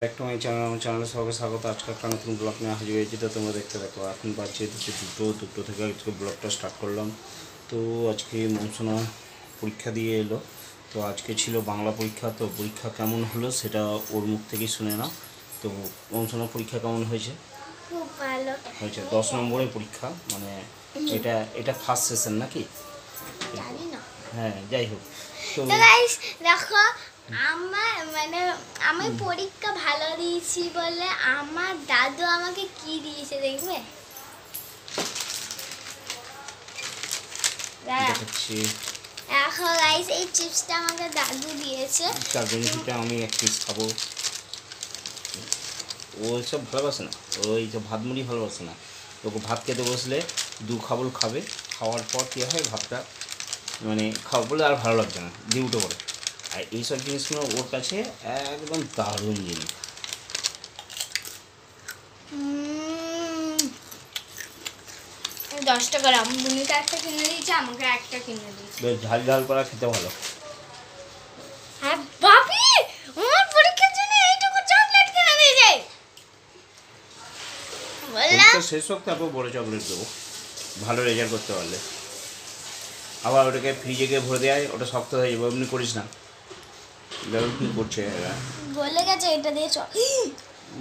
একটা আমার চ্যানেলে সবাইকে স্বাগত। আজকে একটা নতুন ব্লগ নিয়ে হাজির হয়েছি। তো তোমরা দেখতে থাকো। এখন বাজছে দুটো থেকে আজকে ব্লগটা স্টার্ট করলাম। তো আজকে মনসুনা পরীক্ষা দিয়ে এলো। তো আজকে ছিল বাংলা পরীক্ষা। তো পরীক্ষা কেমন হলো সেটা ওর মুখ থেকেই শুনে নাও। তো মনসুনা পরীক্ষা কেমন হয়েছে? খুব ভালো হয়েছে 10 নম্বরের পরীক্ষা, মানে এটা ফার্স্ট সেশন নাকি? জানি না। হ্যাঁ, যাই হোক। তো গাইস দেখো, আমি পরীক্ষা ভালো দিয়েছি বলে আমার দাদু আমাকে কি দিয়েছে দেখবে। দেখাচ্ছি। দেখো গাইস, এই চিপসটা আমাকে দাদু দিয়েছে। তার বেনিফিটে আমি এক পিস খাবো। ও সব ভালোবাসে না, ওই সব ভাত মুড়ি ভালোবাসে না। ওকে ভাত খেতে বসলে দু খাবল খাবে, খাওয়ার পর কী হয় ভাতটা মানে খাওয়া বলে আর ভালো লাগছে না, দিয়ে উঠে পড়ে। আর এইসব জিনিসগুলো ওর কাছে একদম দারুণ জিনিস। 10 টাকা রামবুনিকে একটা কিনে দিয়েছে, আমাকে একটা কিনে দিয়েছে। বেশ ঝাল ঝাল করা খেতে ভালো। হ্যাঁ বাপি, আমার পরীক্ষার জন্য এইটুকু চকলেট কিনে দিয়েছে। পরীক্ষা শেষ হোক তারপর বড় চকলেট দেবো, ভালো রেজাল্ট করতে পারলে। আবার ওটাকে ফ্রিজে গিয়ে ভরে দেয়, ওটা শক্ত হয়ে যাবে, এমনি করিস না। দেখো কী করছে এরা। বলে গেছে এটা দিয়ে চল।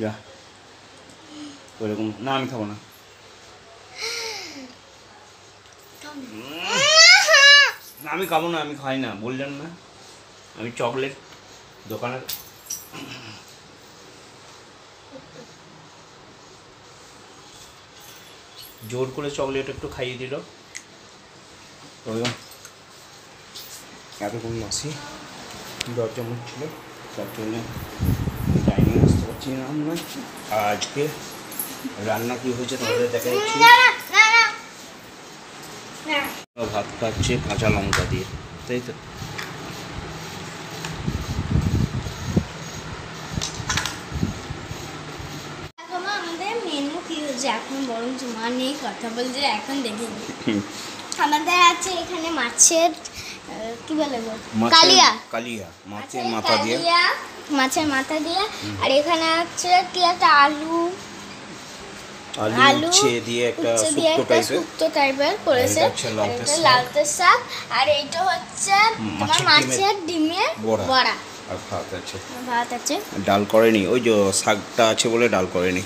যা ওরকম না, আমি খাবো না। আমি খাবো না, আমি খাই না, বললেন না আমি চকলেট দোকানের। জোর করে চকলেট একটু খাইয়ে দিল। এতক্ষণ মাসি দরজা মুখছিল, তার জন্য ডাইনিং আসতে পারছি না আমরা। আর আজকে রান্না কী হয়েছে তোমাদের দেখা যাচ্ছে। ভাত খাচ্ছে কাঁচা লঙ্কা দিয়ে, তাই তো। আমাদের মেনু কি হয়েছে এখন, বরং মা নেই কথা বলছে, এখন দেখে নিই। আমাদের আছে এখানে মাছের কি বলে গো, কালিয়া। কালিয়া মাছের মাথা দিয়ে, মাছের মাথা দিয়ে। আর এখানে আছে কি একটা আলু উচ্ছে দিয়ে একটা শুক্তো টাইপের করেছে। এটা লালতে শাক, আর এইটা হচ্ছে তোমার মাছের ডিমের বড়া। আর ভাত আছে। ডাল করেনি, ওই যে শাকটা আছে বলে ডাল করেনি,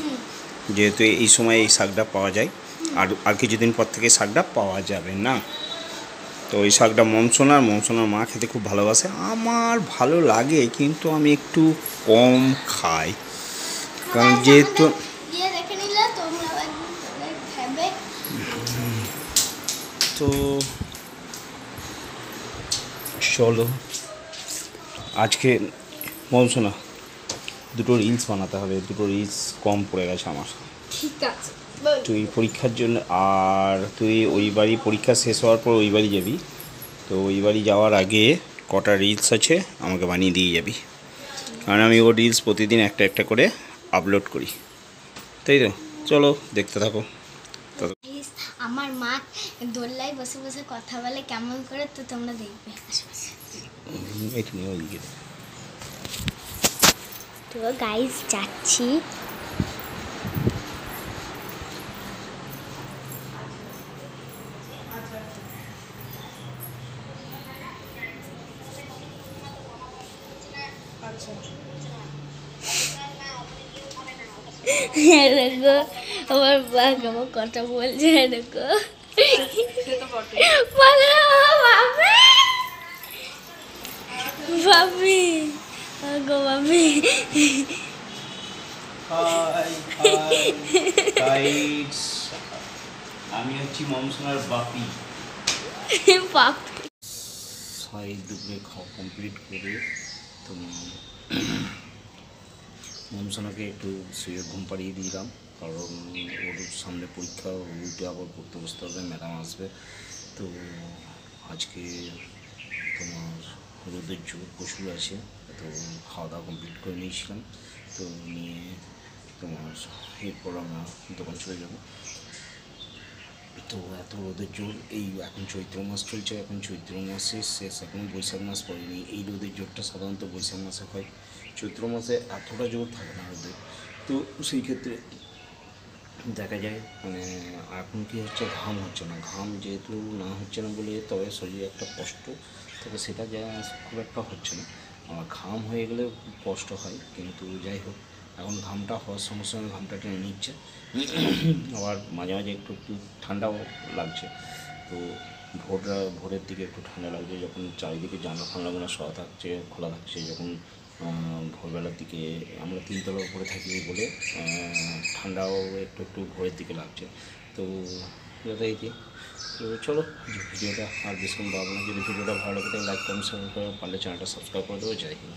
যেহেতু এই সময় এই শাকটা পাওয়া যায়। আর কিছুদিন পর থেকে শাকটা পাওয়া যাবে না। তো ওই শাকটা মনসুনার মা খেতে খুব ভালোবাসে। আমার ভালো লাগে কিন্তু আমি একটু কম খাই, কারণ যেহেতু তো চলো আজকে মনসুনা দুটো রিলস বানাতে হবে, দুটো রিলস কম পড়ে গেছে আমার। ঠিক আছে, তুই পরীক্ষার জন্য, আর তুই ওই বাড়ি পরীক্ষা শেষ হওয়ার পর ওই বাড়ি যাবি। তো ওই বাড়ি যাওয়ার আগে কটা রিলস আছে আমাকে বানিয়ে দিয়ে যাবি, কারণ আমি ও রিলস প্রতিদিন একটা একটা করে আপলোড করি, তাই তো। চলো দেখতে থাকো। আমার মা দোল্লায় বসে বসে কথা বলে কেমন করে, তো তোমরা দেখবে। তো গাইস যাচ্ছি। দেখো আমার মা কেমন কথা বলছে, দেখো ভাবি গো ভাবি। আমি হচ্ছি মনসুনার বাপি। বাপি সাই দুপুরে খাওয়া কমপ্লিট করে তো মনসুনাকে একটু শুয়ে ঘুম পাড়িয়ে দিলাম, কারণ ওর সামনে পরীক্ষা, উঠে আবার পড়তে বসতে হবে, ম্যাডাম আসবে। তো আজকে তোমার রোদের জোর প্রচুর আছে, তো খাওয়া দাওয়া কমপ্লিট করে নিয়েছিলাম। তো নিয়ে তোমার এরপর আমরা দোকান চলে যাবো। তো এত রোদের জোর, এই এখন চৈত্র মাস চলছে, এখন চৈত্র মাসের শেষ, এখন বৈশাখ মাস পড়েনি। এই রোদের জোরটা সাধারণত বৈশাখ মাসে হয়, চৈত্র মাসে এতটা জোর থাকে না রোদে। তো সেই ক্ষেত্রে দেখা যায় মানে এখন কি হচ্ছে, ঘাম হচ্ছে না, ঘাম যেহেতু না হচ্ছে না বলে তবে শরীরে একটা কষ্ট, তবে সেটা যা খুব একটা হচ্ছে না। আমার ঘাম হয়ে গেলে কষ্ট হয়, কিন্তু যাই হোক এখন ঘামটা হওয়ার সঙ্গে সঙ্গে ঘামটা টেনে নিচ্ছে। আবার মাঝে মাঝে একটু একটু ঠান্ডাও লাগছে। তো ভোরের দিকে একটু ঠান্ডা লাগছে, যখন চারিদিকে জানলা ফানলাগুলো খোলা থাকছে, যখন ভোরবেলার দিকে আমরা তিনতলার উপরে থাকি বলে ঠান্ডাও একটু একটু ভোরের দিকে লাগছে। তো এটাই কি, তো চলো ভিডিওটা আর বেশিক্ষণ বাড়াবো না। যদি ভিডিওটা ভালো লাগে তাহলে লাইক কমেন্ট শেয়ার করে, পারলে চ্যানেলটা সাবস্ক্রাইব করে দেবো। জয় হিন্দ।